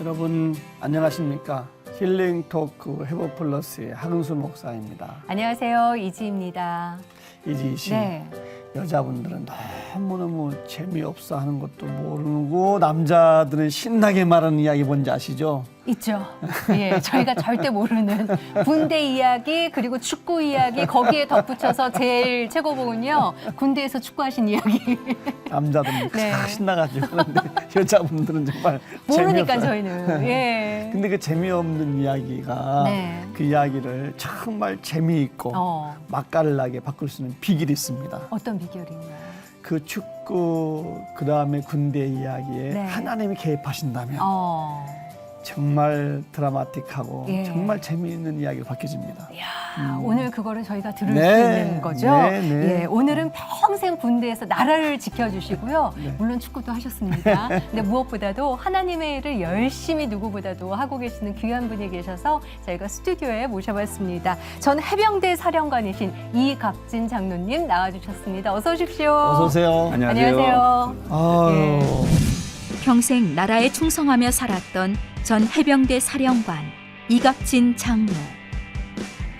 여러분 안녕하십니까? 힐링 토크 회복 플러스의 하근수 목사입니다. 안녕하세요. 이지입니다. 이지 씨, 네. 여자분들은 너무너무 재미없어 하는 것도 모르고 남자들은 신나게 말하는 이야기 뭔지 아시죠? 있죠. 예, 저희가 절대 모르는 군대 이야기 그리고 축구 이야기 거기에 덧붙여서 제일 최고봉은요. 군대에서 축구하신 이야기. 남자들은 네. 신나가지고 하는데 여자분들은 정말 모르니까 재미없어요. 저희는. 예. 근데 그 재미없는 이야기가 네. 그 이야기를 정말 재미있고 맛깔나게 바꿀 수 있는 비결이 있습니다. 어떤 비결인가요? 그 축구 그다음에 군대 이야기에 네. 하나님이 개입하신다면 정말 드라마틱하고 예. 정말 재미있는 이야기로 바뀌어집니다. 이야, 오늘 그거를 저희가 들을 네. 수 있는 거죠. 네, 네. 예, 오늘은 평생 군대에서 나라를 지켜주시고요. 네. 물론 축구도 하셨습니다. 근데 무엇보다도 하나님의 일을 열심히 누구보다도 하고 계시는 귀한 분이 계셔서 저희가 스튜디오에 모셔봤습니다. 전 해병대 사령관이신 이갑진 장로님 나와주셨습니다. 어서 오십시오. 어서 오세요. 안녕하세요. 아유. 평생 나라에 충성하며 살았던 전 해병대 사령관 이갑진 장로.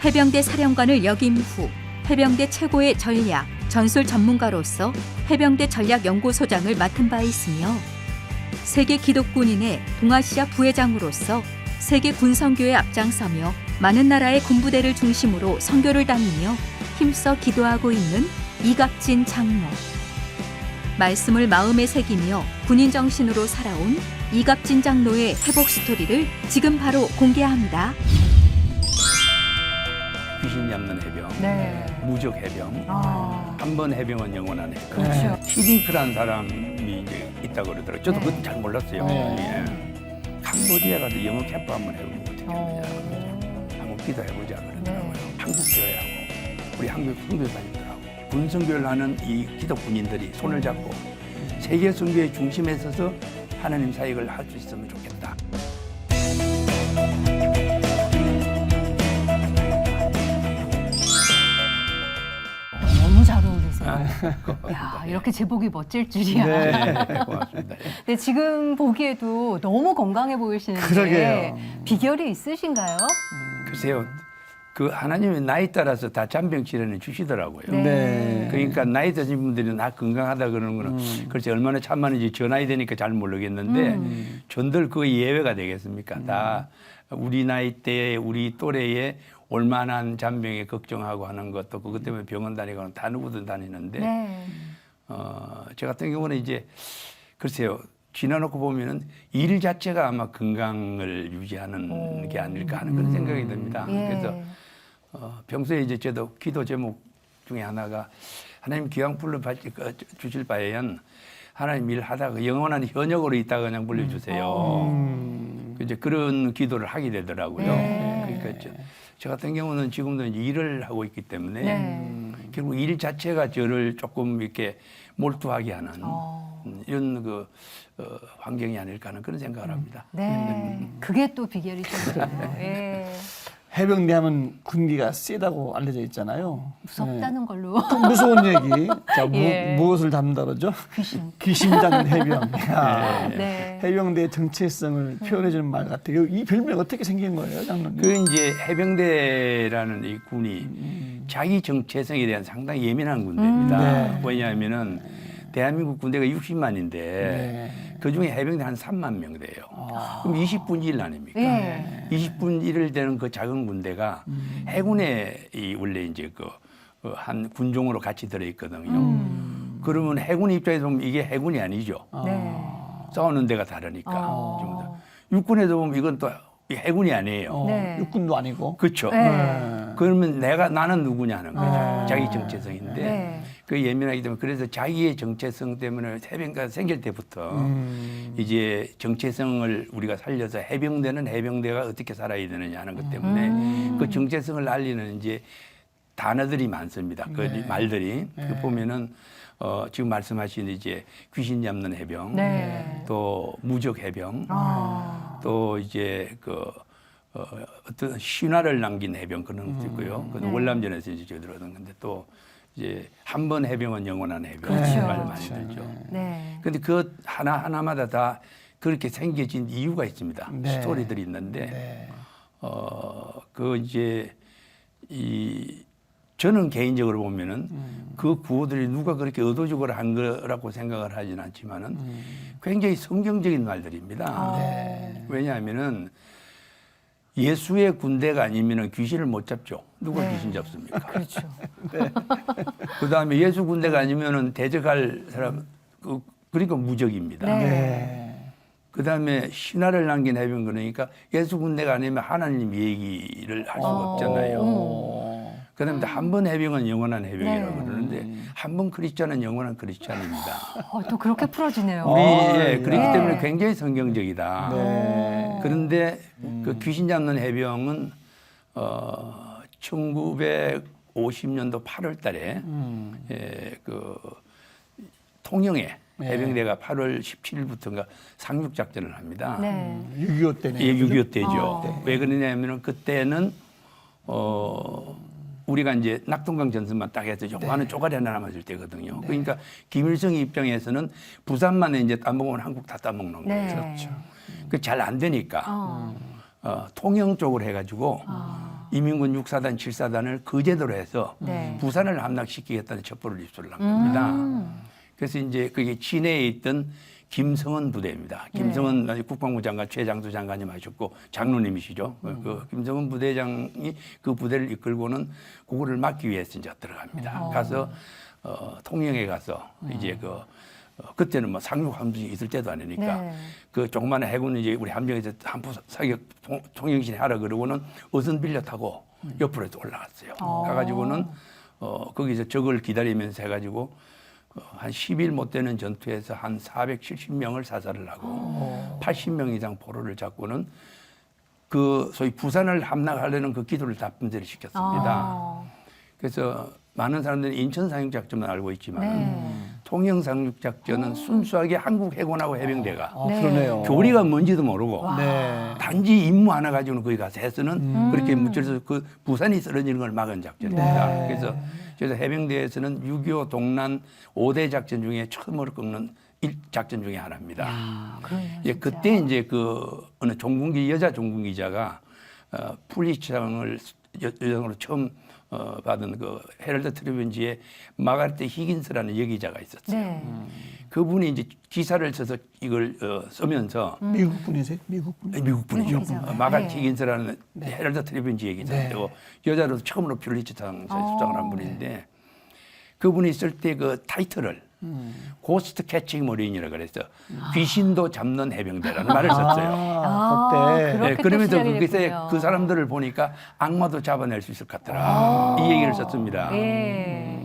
해병대 사령관을 역임 후 해병대 최고의 전략, 전술 전문가로서 해병대 전략연구소장을 맡은 바 있으며 세계 기독군인의 동아시아 부회장으로서 세계 군선교에 앞장서며 많은 나라의 군부대를 중심으로 선교를 다니며 힘써 기도하고 있는 이갑진 장로. 말씀을 마음에 새기며 군인 정신으로 살아온 이갑진 장로의 회복 스토리를 지금 바로 공개합니다. 귀신 잡는 해병, 네. 무적 해병, 아, 한 번 해병은 영원한 해병. 그렇죠. 히딩크라는 사람이 이제 있다고 그러더라고요. 저도 네. 그건 잘 몰랐어요. 네. 예. 캄보디아 가서 영어 캠프 한번 해보면 어떻게 어. 하냐. 한번 기도해보자 그러더라고요. 네. 한국 교회하고 우리 한국 선교사님들하고 군선교를 하는 이 기독군인들이 손을 잡고 세계 선교의 중심에 서서 하나님 사역을 할 수 있으면 좋겠다. 너무 잘 어울리세요. 야, 이렇게 제복이 멋질 줄이야. 네. 고맙습니다. 근데 지금 보기에도 너무 건강해 보이시는데 그러게요. 비결이 있으신가요? 글쎄요, 그 하나님이 나이 따라서 다 잔병 치료는 주시더라고요. 네. 네. 그러니까 나이 드신 분들이 나 건강하다 그러는 거는 글쎄 얼마나 참만인지 저 나이 되니까 잘 모르겠는데 전들 그 예외가 되겠습니까? 다 우리 나이 때에 우리 또래에 올만한 잔병에 걱정하고 하는 것도 그것 때문에 병원 다니고 다 누구든 다니는데 네. 저 같은 경우는 이제 글쎄요. 지나놓고 보면은 일 자체가 아마 건강을 유지하는 게 아닐까 하는 그런 생각이 듭니다. 예. 그래서 평소에 이제 저도 기도 제목 중에 하나가 하나님 기왕 주실 바에는 하나님 일 하다가 영원한 현역으로 있다가 그냥 불러주세요. 이제 그런 기도를 하게 되더라고요. 네. 그러니까 저 같은 경우는 지금도 이제 일을 하고 있기 때문에 네. 결국 일 자체가 저를 조금 이렇게 몰두하게 하는 이런 그 환경이 아닐까 하는 그런 생각을 합니다. 네. 그게 또 비결이잖아요. 예. 해병대 하면 군기가 세다고 알려져 있잖아요. 무섭다는 걸로. 네. 무서운 얘기. 자, 예. 무엇을 담다 그러죠? 귀신. 귀신 잡는 해병. 야. 네. 해병대의 정체성을 표현해주는 말 같아요. 이 별명 어떻게 생긴 거예요, 장로님? 그 이제 해병대라는 이 군이 자기 정체성에 대한 상당히 예민한 군대입니다. 네. 왜냐하면은 대한민국 군대가 60만인데 네. 그 중에 해병대 한 3만 명 돼요. 그럼 20분 1 아닙니까? 예. 20분 1을 되는 그 작은 군대가 해군에 원래 이제 한 군종으로 같이 들어있거든요. 그러면 해군 입장에서 보면 이게 해군이 아니죠. 네. 싸우는 데가 다르니까. 육군에서 보면 이건 또 해군이 아니에요. 네. 육군도 아니고. 그렇죠. 네. 그러면 나는 누구냐는 거죠. 자기 정체성인데 네. 그 예민하기 때문에 그래서 자기의 정체성 때문에 해병대가 생길 때부터 이제 정체성을 우리가 살려서 해병대는 해병대가 어떻게 살아야 되느냐 하는 것 때문에 그 정체성을 알리는 이제 단어들이 많습니다. 그 말들이 그 보면은 지금 말씀하신 이제 귀신 잡는 해병, 네. 또 무적 해병, 또 이제 어떤 신화를 남긴 해병 그런 것도 있고요. 그건 월남전에서 이제 들어오던 건데 또 이제 한 번 해병은 영원한 해병 그렇죠. 말 많이 들죠. 네. 근데 그 하나하나마다 다 그렇게 생겨진 이유가 있습니다. 네. 스토리들이 있는데 네. 그 이제 저는 개인적으로 보면은 그 구호들이 누가 그렇게 의도적으로 한 거라고 생각을 하진 않지만은 굉장히 성경적인 말들입니다. 네. 왜냐하면은 예수의 군대가 아니면은 귀신을 못 잡죠. 누가 네. 귀신 잡습니까? 그렇죠. 그 다음에 예수 군대가 아니면은 대적할 사람, 그러니까 무적입니다. 네. 네. 그 다음에 신화를 남긴 해병 그러니까 예수 군대가 아니면 하나님 얘기를 할 수가 없잖아요. 그 다음에 한 번 해병은 영원한 해병이라고 네. 그러는데 한 번 크리스찬은 영원한 크리스찬입니다. 또 그렇게 풀어지네요. 우리 예. 그렇기 네. 때문에 굉장히 성경적이다. 네. 그런데 그 귀신 잡는 해병은 1950년도 8월 달에 그 통영에 네. 해병대가 8월 17일부터인가 상륙 작전을 합니다. 네. 6.25 때네. 예, 6.25 때죠. 어. 왜 그러냐면은 그때는 우리가 이제 낙동강 전선만 딱 해서 요만한 쪼가리 하나 남았을 때거든요. 그러니까 김일성 입장에서는 부산만 이제 따먹으면 한국 다 따먹는 거예요. 네. 그렇죠. 그 잘 안 되니까 통영 쪽으로 해가지고 이민군 6사단, 7사단을 거제도로 해서 네. 부산을 함락시키겠다는 첩보를 입수를 한 겁니다. 그래서 이제 그게 진해에 있던 김성은 부대입니다. 김성은 국방부 장관 최장수 장관님 하셨고 장로님이시죠. 그 김성은 부대장이 그 부대를 이끌고는 그거를 막기 위해서 이제 들어갑니다. 가서 통영에 가서 이제 그때는 뭐 상륙 함정이 있을 때도 아니니까 네. 그 조그마한 해군 이제 우리 함정에서 한포 사격 통영신에 하라 그러고는 어선 빌려 타고 옆으로 올라갔어요. 가가지고는 거기서 적을 기다리면서 해가지고 한 10일 못 되는 전투에서 한 470명을 사살을 하고 80명 이상 포로를 잡고는 그 소위 부산을 함락하려는 그 기도를 다 분쇄를 시켰습니다. 그래서 많은 사람들이 인천 상륙작전만 알고 있지만 네. 통영 상륙작전은 순수하게 한국 해군하고 해병대가 아, 그러네요. 교리가 뭔지도 모르고 네. 단지 임무 하나 가지고는 거기 가서 해서는 그렇게 묻혀서 그 부산이 쓰러지는 걸 막은 작전입니다. 네. 그래서 해병대에서는 6.25 동란 5대 작전 중에 처음으로 꺾는 작전 중에 하나입니다. 그러네요, 예, 진짜. 그때 이제 그 어느 종군기 여자 종군 기자가 푸리츠상을 여성으로 처음 받은 그 헤럴드 트리뷴지에 마가레트 히긴스라는 여기자가 있었어요. 네. 그분이 이제 기사를 써서 이걸 쓰면서 미국 분이세요? 미국 분. 미국 분이죠. 미국이잖아요. 마가레트 네. 히긴스라는 헤럴드 트리뷴지 여기자인데 여자로 처음으로 퓰리츠상 수상을 한 분인데 그분이 쓸 때 그 타이틀을 고스트 캐칭 머린이라고 그래서 귀신도 잡는 해병대라는 말을 썼어요. 그때. 그렇게 또 그러면서 시작이 거기서 됐군요. 그 사람들을 보니까 악마도 잡아낼 수 있을 것 같더라. 이 얘기를 썼습니다. 예.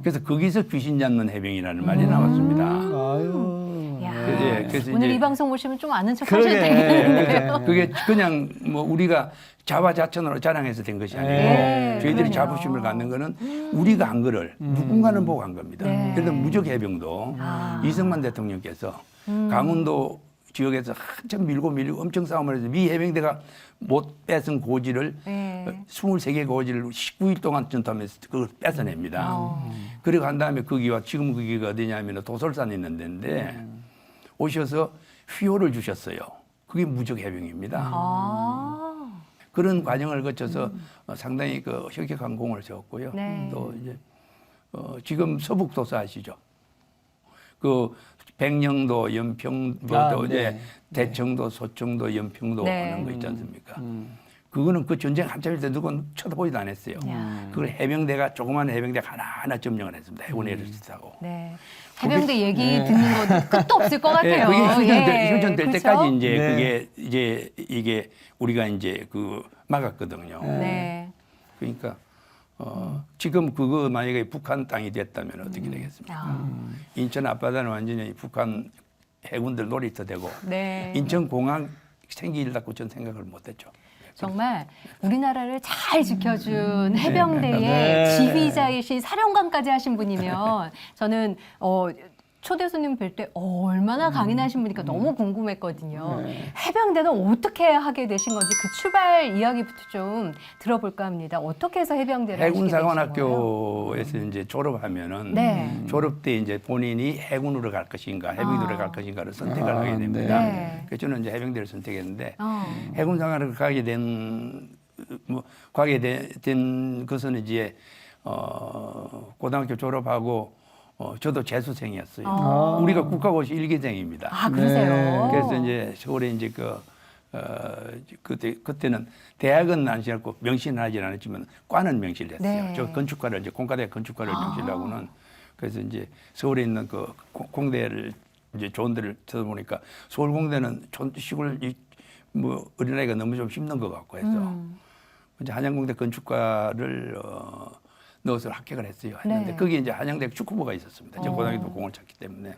그래서 거기서 귀신 잡는 해병이라는 말이 나왔습니다. 아유. 야, 예, 그래서 오늘 이제- 이 방송 보시면 좀 아는 척 그러게. 하셔도 되겠는데요. 네. 그게 그냥 뭐 우리가 자화자찬으로 자랑해서 된 것이 아니고 네, 저희들이 그럼요. 자부심을 갖는 거는 우리가 한 거를 누군가는 보고 한 겁니다. 네. 그래서 무적 해병도 이승만 대통령께서 강원도 지역에서 한참 밀고 엄청 싸움을 해서 미 해병대가 못 뺏은 고지를 네. 23개 고지를 19일 동안 전투하면서 그걸 뺏어냅니다. 그리고 한 다음에 거기와 지금 거기가 어디냐면 도솔산에 있는 데인데 오셔서 휘호를 주셨어요. 그게 무적 해병입니다. 그런 과정을 거쳐서 상당히 그 혁혁한 공을 세웠고요. 네. 또 이제 지금 서북도서 아시죠? 그 백령도, 연평도, 아, 이제 네. 대청도, 소청도, 연평도 네. 하는 거 있지 않습니까? 그거는 그 전쟁 한참일 때 누군 쳐다보지도 않았어요. 그걸 해병대가 조그만 해병대가 하나하나 점령을 했습니다. 해군회를 쓰고. 네. 해병대 얘기 듣는 거 끝도 없을 것 예, 같아요. 그게 예. 휴전될 그렇죠? 때까지 이제 네. 그게 이제 이게 우리가 이제 그 막았거든요. 네. 그러니까 지금 그거 만약에 북한 땅이 됐다면 어떻게 되겠습니까? 인천 앞바다는 완전히 북한 해군들 놀이터 되고 네. 인천 공항 생기려고 전 생각을 못했죠. 정말 우리나라를 잘 지켜준 해병대의 네. 지휘자이신 사령관까지 하신 분이면 저는 초대 손님 뵐 때 얼마나 강인하신 분이니까 너무 궁금했거든요. 네. 해병대는 어떻게 하게 되신 건지 그 출발 이야기부터 좀 들어볼까 합니다. 어떻게 해서 해병대를 하시게 되신 거예요? 해군사관학교에서 이제 졸업하면은 네. 졸업 때 이제 본인이 해군으로 갈 것인가 해병대로 갈 것인가를 선택을 하게 됩니다. 네. 그래서 저는 이제 해병대를 선택했는데 어. 해군사관학을 가게 된 것은 이제 고등학교 졸업하고 저도 재수생이었어요. 우리가 국가고시 1기생입니다. 아, 그러세요? 그래서 이제 서울에 이제 그때는 대학은 안 시작고 명시는 하진 않았지만 과는 명시를 했어요. 네. 저 건축과를 이제 공과대 건축과를 명시를 하고는 그래서 이제 서울에 있는 그 공대를 이제 좋은 데를 찾아보니까 서울 공대는 시골 뭐 어린아이가 너무 좀 힘든 것 같고 해서 이제 한양공대 건축과를 넣어서 합격을 했어요. 했는데 네. 거기에 이제 한양대 축구부가 있었습니다. 저 고등학교 공을 쳤기 때문에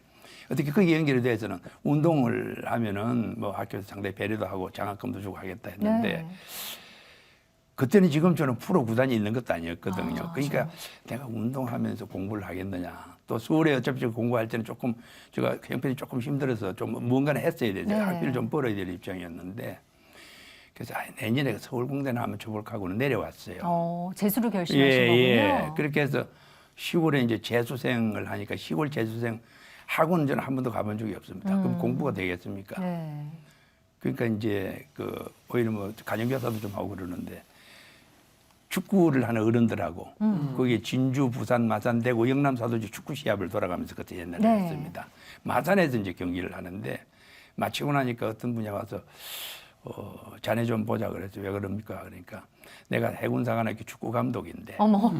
어떻게 거기에 연결이 돼서는 운동을 하면은 뭐 학교에서 상당히 배려도 하고 장학금도 주고 하겠다 했는데 네. 그때는 지금처럼 프로 구단이 있는 것도 아니었거든요. 아, 그러니까 내가 운동하면서 공부를 하겠느냐. 또 서울에 어차피 저 공부할 때는 조금 제가 형편이 조금 힘들어서 좀 뭔가는 했어야 되죠. 네. 학비를 좀 벌어야 될 입장이었는데 그래서 내년에 서울공대나 한번 줘볼까 하고는 내려왔어요. 재수를 결심하신 거군요. 그렇게 해서 시골에 이제 재수생을 하니까 시골 재수생 학원은 저는 한 번도 가본 적이 없습니다. 그럼 공부가 되겠습니까? 네. 그러니까 이제 오히려 뭐 가정교사도 좀 하고 그러는데 축구를 하는 어른들하고 거기에 진주, 부산, 마산, 대구, 영남, 사도지 축구 시합을 돌아가면서 그때 옛날에 네. 했습니다. 마산에서 이제 경기를 하는데 마치고 나니까 어떤 분이 와서 자네 좀 보자 그랬죠. 왜 그럽니까? 그러니까 내가 해군사관학교 축구 감독인데 어머.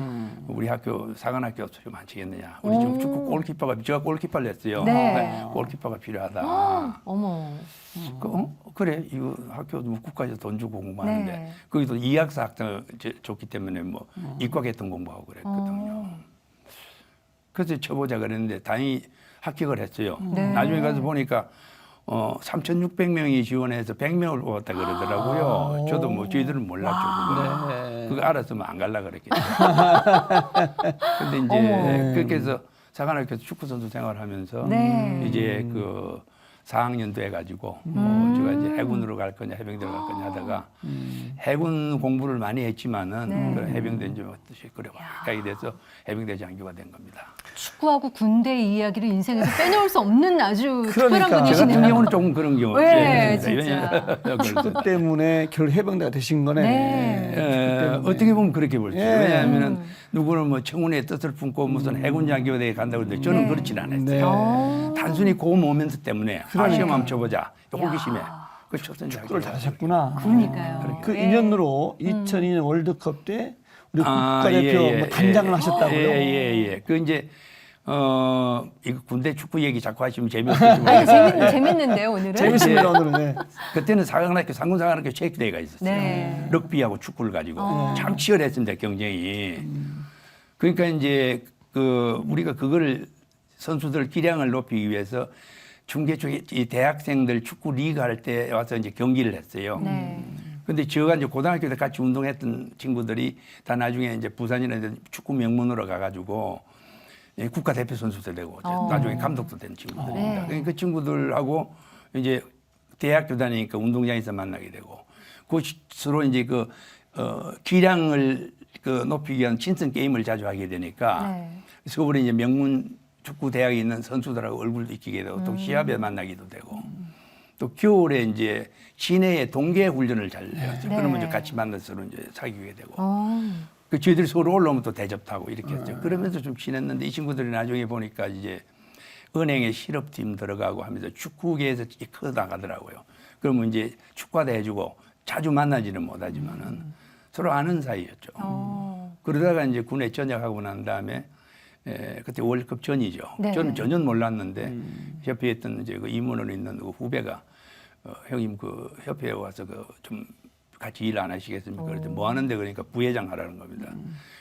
우리 학교 사관학교 좀 안 치겠느냐. 우리 지금 축구 골키퍼가 제가 골키퍼를 했어요. 네. 골키퍼가 필요하다. 어머. 그래 이거 학교 뭐 국가에서 돈 주고 공부하는데 네. 거기도 이학사 학생 좋기 때문에 뭐 이과계통 공부하고 그랬거든요. 그래서 쳐보자 그랬는데 다행히 합격을 했어요. 네. 나중에 가서 보니까 3,600명이 지원해서 100명을 뽑았다 그러더라고요. 저도 뭐 저희들은 몰랐죠. 그거. 네. 그거 알았으면 안 갈라 그랬겠죠. 근데 이제 어머. 그렇게 해서 사관학교에서 축구 선수 생활하면서 네. 이제 4학년 돼가지고 제가 이제 해군으로 갈 거냐 해병대로 갈 거냐 하다가 해군 공부를 많이 했지만은 네. 그 해병대 이제 어떻게 그래 가게 돼서 해병대 장교가 된 겁니다. 축구하고 군대 이야기를 인생에서 빼놓을 수 없는 아주 그러니까. 특별한 저 분이시네요. 같은 경우는 조금 그런 경우. 네, 있습니다. 진짜. 축구 때문에 결국 해병대가 되신 거네. 네. 어떻게 보면 그렇게 볼 수 있어요. 예. 왜냐하면 누구는 뭐 청운의 뜻을 품고 무슨 해군 장교대에 간다고 했는데 저는 네. 그렇진 않았어요. 네. 단순히 그 모멘트 때문에 시험 한번 쳐보자. 호기심에. 그 쳤던 축구를 잘하셨구나. 그러니까요. 그 예. 인연으로 2002년 월드컵 때 우리 국가대표 뭐 단장을 하셨다고요? 예. 그 이제 이거 군대 축구 얘기 자꾸 하시면 재미없겠지만 아니, 재밌는데요, 오늘은? 재밌습니다 오늘은. 네. 그때는 상군사관학교 체육대회가 있었어요. 네. 럭비하고 축구를 가지고 참 치열했습니다 경쟁이. 그러니까 이제 우리가 그거를 선수들 기량을 높이기 위해서 중계 쪽에 이 대학생들 축구 리그 할 때 와서 이제 경기를 했어요. 네. 근데 저가 이제 고등학교 때 같이 운동했던 친구들이 다 나중에 이제 부산이나 이런 축구 명문으로 가가지고 국가대표 선수도 되고 나중에 감독도 된 친구들입니다. 네. 그러니까 그 친구들하고 이제 대학교 다니니까 운동장에서 만나게 되고 그 서로 이제 기량을 높이기 위한 친선 게임을 자주 하게 되니까 네. 서울에 이제 명문 축구 대학에 있는 선수들하고 얼굴도 익히게 되고 또 시합에 만나기도 되고 또 겨울에 이제 시내에 동계 훈련을 잘 해요. 네. 그러면 이제 같이 만나서 서로 이제 사귀게 되고 어. 저희들이 서로 올라오면 또 대접하고 이렇게 했죠. 그러면서 좀 친했는데 이 친구들이 나중에 보니까 이제 은행에 실업팀 들어가고 하면서 축구계에서 커 나가더라고요. 그러면 이제 축구도 해주고 자주 만나지는 못하지만은 서로 아는 사이였죠. 그러다가 이제 군에 전역하고 난 다음에 그때 월드컵 전이죠. 네. 저는 전혀 몰랐는데 협회에 있던 이제 그 임원으로 있는 그 후배가 형님 그 협회에 와서 좀 같이 일 안 하시겠습니까? 그랬더니 뭐 하는데 그러니까 부회장 하라는 겁니다.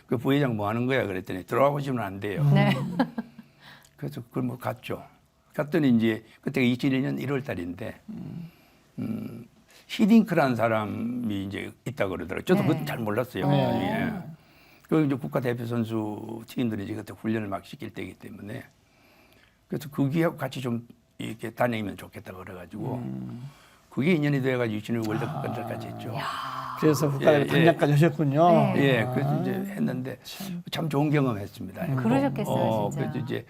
그 부회장 뭐 하는 거야? 그랬더니 들어가 보시면 안 돼요. 네. 그래서 그걸 뭐 갔죠. 갔더니 이제 그때가 2001년 1월 달인데 히딩크라는 사람이 이제 있다고 그러더라고요. 저도 네. 그건 잘 몰랐어요. 나중에. 그 이제 국가대표 선수 팀들이 이제 그때 훈련을 막 시킬 때이기 때문에 그래서 거기하고 같이 좀 이렇게 다니면 좋겠다 그래가지고 그게 인연이 돼가지고 유치원 월드컵 건설까지 했죠. 그래서 국가대표 단장까지 하셨군요. 네. 예, 그래서 이제 했는데 참 좋은 경험했습니다. 그러셨겠어요, 진짜. 그래서 이제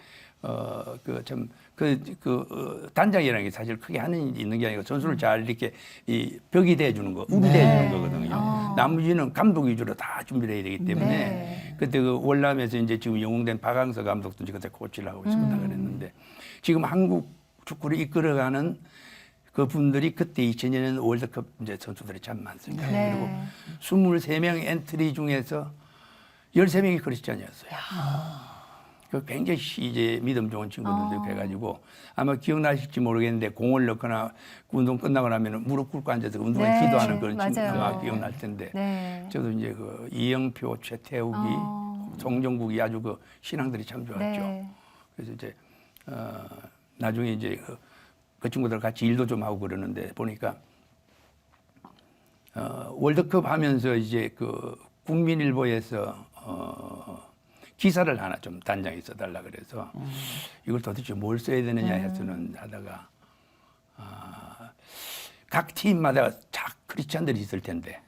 단장이라는 게 사실 크게 하는 일이 있는 게 아니고 선수를 잘 이렇게 이 벽이 대주는 거, 우비 대주는 거거든요. 나머지는 감독 위주로 다 준비를 해야 되기 때문에 네. 그때 그 월남에서 이제 지금 영웅된 박항서 감독도 이제 그때 코치를 하고 있었다 그랬는데 지금 한국 축구를 이끌어가는 그 분들이 그때 2000년 월드컵 이제 선수들이 참 많습니다. 네. 그리고 23명 엔트리 중에서 13명이 크리스찬이었어요. 그 굉장히 이제 믿음 좋은 친구들도 해가지고 아마 기억나실지 모르겠는데 공을 넣거나 운동 끝나고 나면 무릎 꿇고 앉아서 운동을 네, 기도하는 그런 친구 맞아요. 아마 기억날 텐데 네. 저도 이제 그 이영표, 최태욱이, 송정국이 아주 그 신앙들이 참 좋았죠. 네. 그래서 이제 나중에 이제 그 친구들 같이 일도 좀 하고 그러는데 보니까 월드컵 하면서 이제 그 국민일보에서 기사를 하나 좀 단장이 써달라 그래서 이걸 도대체 뭘 써야 되느냐 해서는 하다가 각 팀마다 작 크리스찬들이 있을 텐데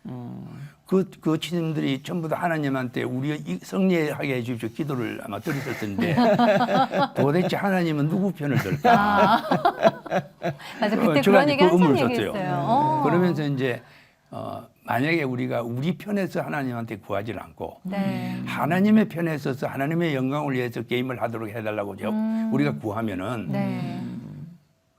그 팀들이 전부 다 하나님한테 우리 승리하게 해주십시오 기도를 아마 드렸을 텐데 도대체 하나님은 누구 편을 들까? 맞아, 그때 제가 그런 얘기 그 한참 의문을 얘기했어요. 그러면서 이제 만약에 우리가 우리 편에서 하나님한테 구하지 않고 네. 하나님의 편에 서서 하나님의 영광을 위해서 게임을 하도록 해달라고 우리가 구하면은 네.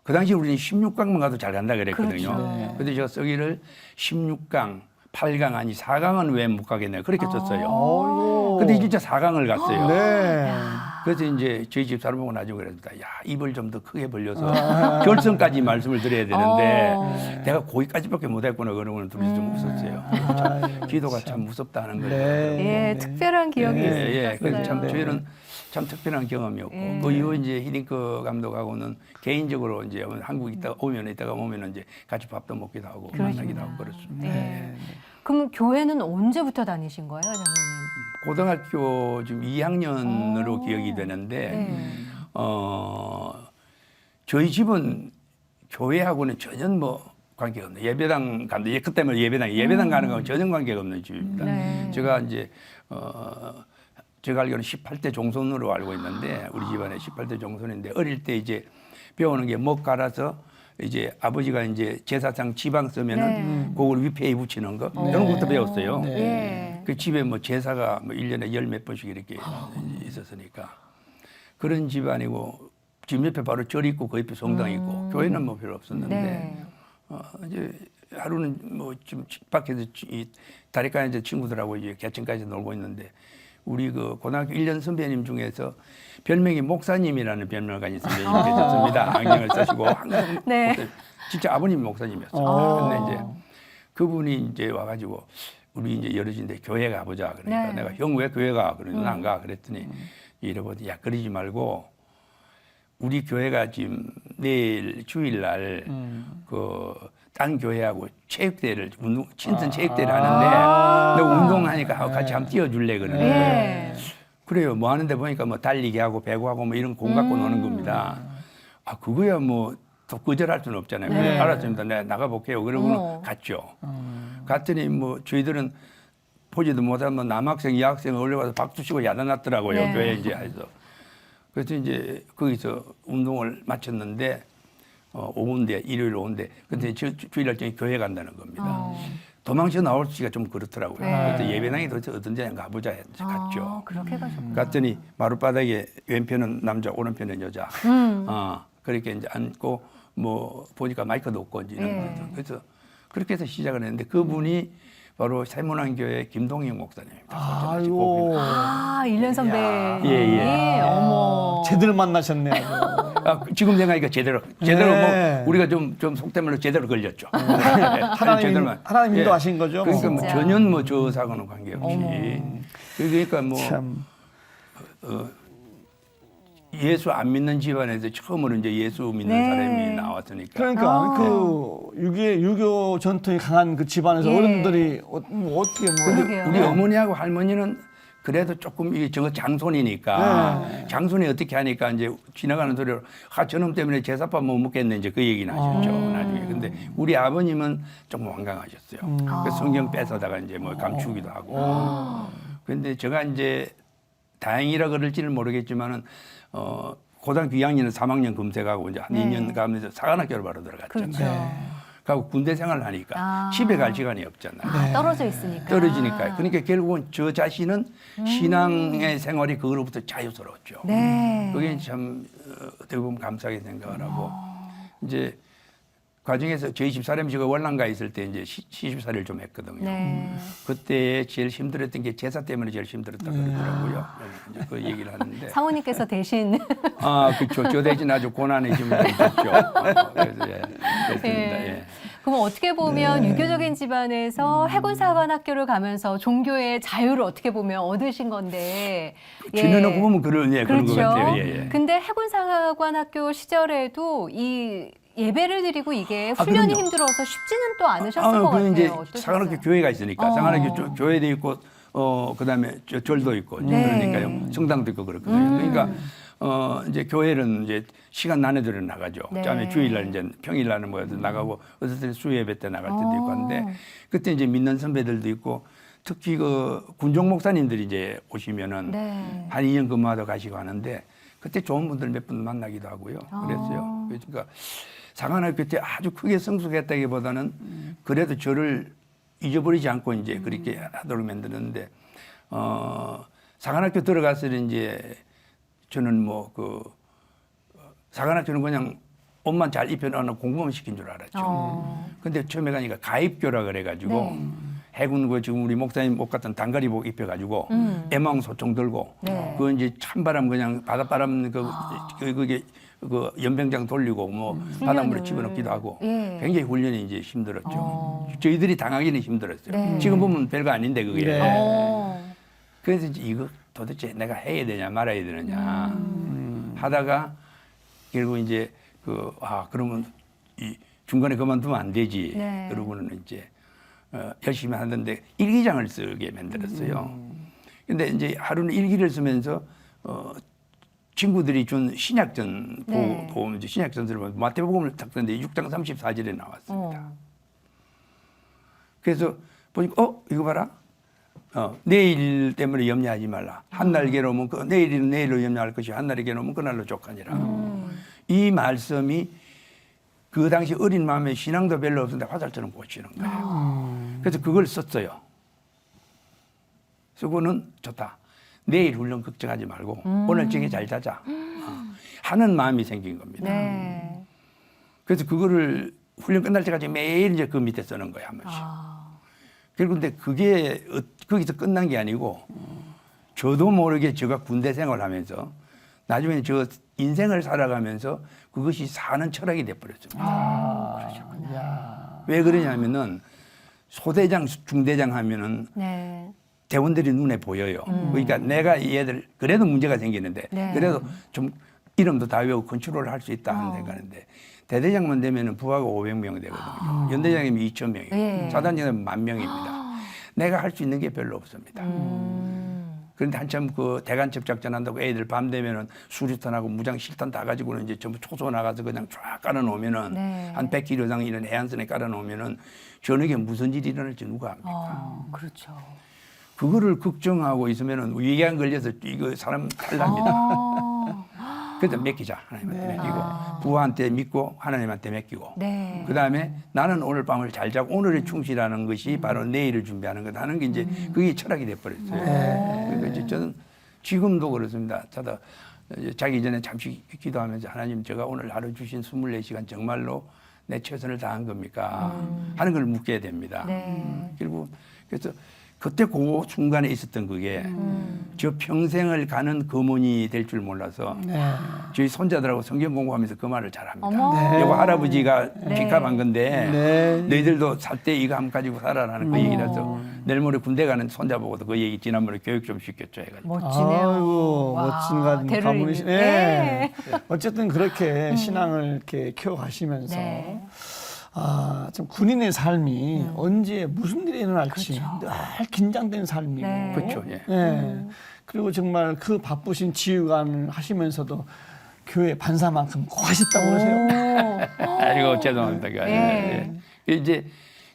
그 당시 우리는 16강만 가도 잘 간다 그랬거든요. 그렇죠. 근데 제가 쓰기를 16강, 8강 아니 4강은 왜 못 가겠냐 그렇게 썼어요. 어이구. 근데 진짜 4강을 갔어요. 네. 그래서 이제 저희 집사람 보고 나중에 그랬습니다. 야, 입을 좀 더 크게 벌려서 결승까지 말씀을 드려야 되는데 내가 거기까지밖에 못했구나 그러면 둘이서 좀 웃었어요. 참, 기도가 참 무섭다는 거예요. 네. 예, 특별한 기억이 있었어요. 그래서 참 저희는 참 특별한 경험이었고 그 이후 이제 히딩크 감독하고는 개인적으로 이제 한국 있다가 오면 이제 같이 밥도 먹기도 하고 만나기도 하고 그렇습니다. 네. 그럼 교회는 언제부터 다니신 거예요, 장로님? 고등학교 지금 2학년으로 기억이 되는데 네. 저희 집은 교회하고는 전혀 뭐 관계가 없네요. 예배당 간다. 그때 뭐 예배당 가는 거하고 전혀 관계가 없는 집입니다. 네. 제가 이제 제가 알기로는 18대 종손으로 알고 있는데 우리 집안에 18대 종손인데 어릴 때 이제 배우는 게 목 갈아서 이제 아버지가 이제 제사상 지방 쓰면은 그걸 위패에 붙이는 거 이런 것부터 배웠어요. 예. 그 집에 뭐 제사가 뭐 1년에 10몇 번씩 이렇게 있었으니까 그런 집안이고 집 옆에 바로 절 있고 그 옆에 성당 있고 교회는 뭐 별로 없었는데 네. 이제 하루는 뭐 좀 밖에서 이 다리가에 이제 친구들하고 이제 개천까지 놀고 있는데 우리 그 고등학교 1년 선배님 중에서 별명이 목사님이라는 별명가진 선배님이 계셨습니다. 안경을 쓰시고 항상 네. 진짜 아버님 목사님이었어요. 근데 이제 그분이 이제 와가지고 우리 이제 여럿인데 교회 가보자. 그러니까 네. 내가 형 왜 교회 가? 그러니까 안 가. 그랬더니 이러더니 야 그러지 말고 우리 교회가 지금 내일 주일날 그 딴 교회하고 체육대회를 친선 체육대회를 하는데 너 운동하니까 같이 한번 뛰어줄래 그러는 거예요. 예. 그래요. 뭐 하는데 보니까 뭐 달리기 하고 배구하고 뭐 이런 공 갖고 노는 겁니다. 아 그거야 뭐 또 거절할 수는 없잖아요. 네. 그래 알았습니다. 내가 나가볼게요. 그러고는 갔죠. 갔더니 뭐 저희들은 보지도 못하면 남학생, 여학생 올려가서 박수 치고 야단났더라고요. 네. 교회 이제 해서. 그래서 이제 거기서 운동을 마쳤는데 오후인데 일요일 오후인데 근데 주일날 저녁에 교회 간다는 겁니다. 도망쳐 나올 수가 좀 그렇더라고요. 네. 그래서 예배당이 도대체 어떤지 가보자 해서 갔죠. 그렇게 가셨구나. 갔더니 마룻바닥에 왼편은 남자, 오른편은 여자. 그렇게 이제 앉고 뭐 보니까 마이크도 없고 이제 이런 예. 거죠. 그래서 그렇게 해서 시작을 했는데 그분이 바로 세문안교회 김동영 목사님입니다. 아이고. 아, 1년 선배. 예. 어머. 제대로 만나셨네. 아주. 지금 생각하니까 제대로 네. 뭐 우리가 좀 속된 말로 제대로 걸렸죠. 하나님 인도하신 거죠. 그러니까 뭐. 뭐 진짜. 전혀 뭐 저사고는 관계없이. 그러니까 뭐 참. 예수 안 믿는 집안에서 처음으로 이제 예수 믿는 네. 사람이 나왔으니까. 그러니까 그 유교 전통이 강한 그 집안에서 예. 어른들이 뭐 어떻게 뭐 그러게요. 우리 어머니하고 할머니는 그래도 조금 이게 저거 장손이니까 장손이 어떻게 하니까 이제 지나가는 소리로 저놈 때문에 제사밥 못 먹겠네 이제 그 얘기는 하셨죠 나중에. 근데 우리 아버님은 조금 완강하셨어요. 그래서 성경 뺏어다가 이제 뭐 감추기도 하고. 근데 제가 이제 다행이라 그럴지는 모르겠지만은 고등학교 2학년은 3학년 금색하고 이제 한 네. 2년 가면서 사관학교를 바로 들어갔잖아요. 그렇죠. 그리고 군대 생활을 하니까 집에 갈 시간이 없잖아요. 떨어져 있으니까. 떨어지니까. 그러니까 결국은 저 자신은 신앙의 생활이 그거로부터 자유스러웠죠. 네. 그게 참 어떻게 보면 감사하게 생각을 하고 이제 과정에서 저희 집사람이 제가 월남가 있을 때 이제 시집살이를 좀 했거든요. 네. 그때 제일 힘들었던 게 제사 때문에 제일 힘들었다 그러더라고요. 이제 그 얘기를 하는데. 사모님께서 대신 그렇죠. 저 대신 아주 고난의 힘을 좀 줬죠. 그래서 그랬습니다. 예. 그럼 어떻게 보면 유교적인 집안에서 해군사관학교를 가면서 종교의 자유를 어떻게 보면 얻으신 건데. 지내놓고 보면 그런 그렇죠. 것 같아요. 예. 근데 해군사관학교 시절에도 이 예배를 드리고 이게 훈련이 그럼요. 힘들어서 쉽지는 또 않으셨을 것 같아요. 이제 어떠셨어요? 사관학교 교회가 있으니까 사관학교 교회도 있고 그다음에 절도 있고 네. 그러니까요 성당도 있고 그렇거든요. 그러니까 이제 교회는 이제 시간 나눠들어 나가죠. 네. 그다음에 주일날 이제 평일날은 뭐 나가고 어떨 때는 수요예배 때 나갈 때도 있고 한데 그때 이제 믿는 선배들도 있고 특히 그 군종 목사님들이 이제 오시면은 네. 한 2년 근무하다 가시고 하는데 그때 좋은 분들 몇 분 만나기도 하고요. 그랬어요. 그러니까 사관학교 때 아주 크게 성숙했다기보다는 그래도 저를 잊어버리지 않고 이제 그렇게 하도록 만들었는데 사관학교 들어갔을 때 이제 저는 뭐 그 사관학교는 그냥 옷만 잘 입혀놓고 공부만 시킨 줄 알았죠. 근데 처음에 가니까 가입교라 그래가지고 네. 해군 그 지금 우리 목사님 옷 같은 단가리복 입혀가지고 애망 소총 들고 네. 그 이제 찬바람 그냥 바닷바람 그게 그 연병장 돌리고 뭐 바닷물에 집어넣기도 하고 예. 굉장히 훈련이 이제 힘들었죠. 저희들이 당하기는 힘들었어요. 네. 지금 보면 별거 아닌데 그게. 네. 그래서 이제 이거 도대체 내가 해야 되냐 말아야 되느냐 하다가 결국 이제 그러면 이 중간에 그만두면 안 되지. 네. 그러고는 이제 열심히 하는데 일기장을 쓰게 만들었어요. 근데 이제 하루는 일기를 쓰면서 친구들이 준 신약전 네. 보면 이제 신약전서를 보면 마태복음을 딱 썼는데 6장 34절에 나왔습니다. 그래서 보니까 이거 봐라. 내일 때문에 염려하지 말라. 한날 괴로우면 내일은 내일로 염려할 것이 한날이 괴로우면 그날로 족하니라. 이 말씀이 그 당시 어린 마음에 신앙도 별로 없었는데 화살처럼 꽂히는 거예요. 그래서 그걸 썼어요. 쓰고는 좋다. 내일 훈련 걱정하지 말고 오늘 저녁에 잘 자자. 하는 마음이 생긴 겁니다. 네. 그래서 그거를 훈련 끝날 때까지 매일 이제 그 밑에 쓰는 거예요, 한 번씩. 결국 근데 그게 거기서 끝난 게 아니고 저도 모르게 제가 군대 생활하면서 나중에 저 인생을 살아가면서 그것이 사는 철학이 돼버렸습니다. 왜 그러냐면은 소대장, 중대장 하면은 네. 대원들이 눈에 보여요. 그러니까 내가 얘들 그래도 문제가 생기는데 네. 그래도 좀 이름도 다 외우고 컨트롤을 할 수 있다 하는 생각하는데 대대장만 되면은 부하가 500명 되거든요. 연대장이면 2,000명이고 네. 사단장이면 10,000명입니다. 내가 할 수 있는 게 별로 없습니다. 그런데 한참 그 대간첩 작전 한다고 애들 밤 되면은 수류탄하고 무장 실탄 다 가지고는 이제 전부 초소 나가서 그냥 쫙 깔아놓으면은 네. 한 100km 이상 이런 해안선에 깔아놓으면은 저녁에 무슨 일이 일어날지 누가 합니까? 그렇죠. 그거를 걱정하고 있으면은 위궤양 걸려서 이거 사람 탈납니다. 그래서 맡기자. 하나님한테 맡기고 부하한테 믿고 하나님한테 맡기고 네. 그다음에 나는 오늘 밤을 잘 자고 오늘에 충실하는 것이 바로 내일을 준비하는 것 하는 게 이제 그게 철학이 돼버렸어요. 그러니까 이제 저는 지금도 그렇습니다. 저도 자기 전에 잠시 기도하면서 하나님 제가 오늘 하루 주신 24시간 정말로 내 최선을 다한 겁니까? 하는 걸 묻게 됩니다. 네. 결국 그래서 그때 그 순간에 있었던 그게 저 평생을 가는 거문이 될 줄 몰라서 저희 손자들하고 성경 공부하면서 그 말을 잘합니다. 어머. 이거 할아버지가 네. 픽업한 건데 네. 너희들도 살 때 이거 한번 가지고 살아라는 그 얘기라서 내일 모레 군대 가는 손자 보고도 그 얘기 지난번에 교육 좀 시켰죠 해가지고. 멋지네요. 아이고 와, 멋진 대를 가문이시네. 네. 어쨌든 그렇게 신앙을 이렇게 키워가시면서 네. 참 군인의 삶이 언제 무슨 일이 일어날지 늘 긴장된 삶이고. 네. 그렇죠. 예. 예. 그리고 정말 그 바쁘신 지휘관을 하시면서도 교회 반사만큼 꼭 하셨다고 그러세요. 아이고 죄송합니다. 네. 예. 이제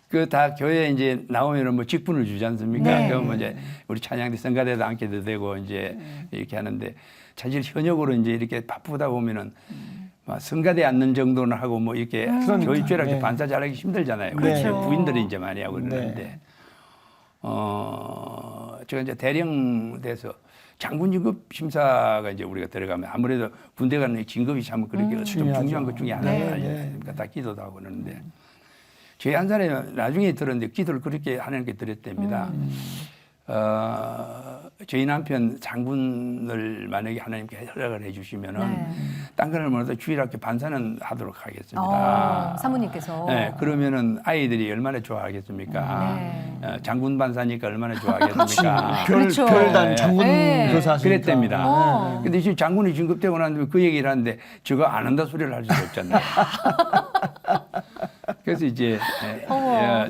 그 다 교회 이제 나오면은 뭐 직분을 주지 않습니까? 네. 그럼 뭐 이제 우리 찬양대 성가대도 앉게도 되고 이제 이렇게 하는데 사실 현역으로 이제 이렇게 바쁘다 보면은 막 성가대 앉는 정도는 하고 뭐 이렇게 교육주일학교 네. 반사 잘하기 힘들잖아요. 그렇죠. 부인들이 이제 많이 하고 네. 그러는데 제가 이제 대령돼서 장군 진급 심사가 이제 우리가 들어가면 아무래도 군대 가는 진급이 참 그렇게 좀 중요하죠. 중요한 것 중에 하나 네, 아니겠습니까? 다 기도도 하고 그러는데 저희 한 사람이 나중에 들었는데 기도를 그렇게 하나님께 드렸답니다. 저희 남편 장군을 만약에 하나님께 허락을 해주시면은 딴 거를 몰라도 주일학교 반사는 하도록 하겠습니다. 사모님께서. 네, 그러면은 아이들이 얼마나 좋아하겠습니까? 네. 장군 반사니까 얼마나 좋아하겠습니까? 그렇죠. 별단 장군 네. 교사 하시니까. 그랬답니다. 근데 지금 장군이 진급되고 난 뒤에 그 얘기를 하는데 저거 안 한다 소리를 할 수가 없잖아요. 그래서 이제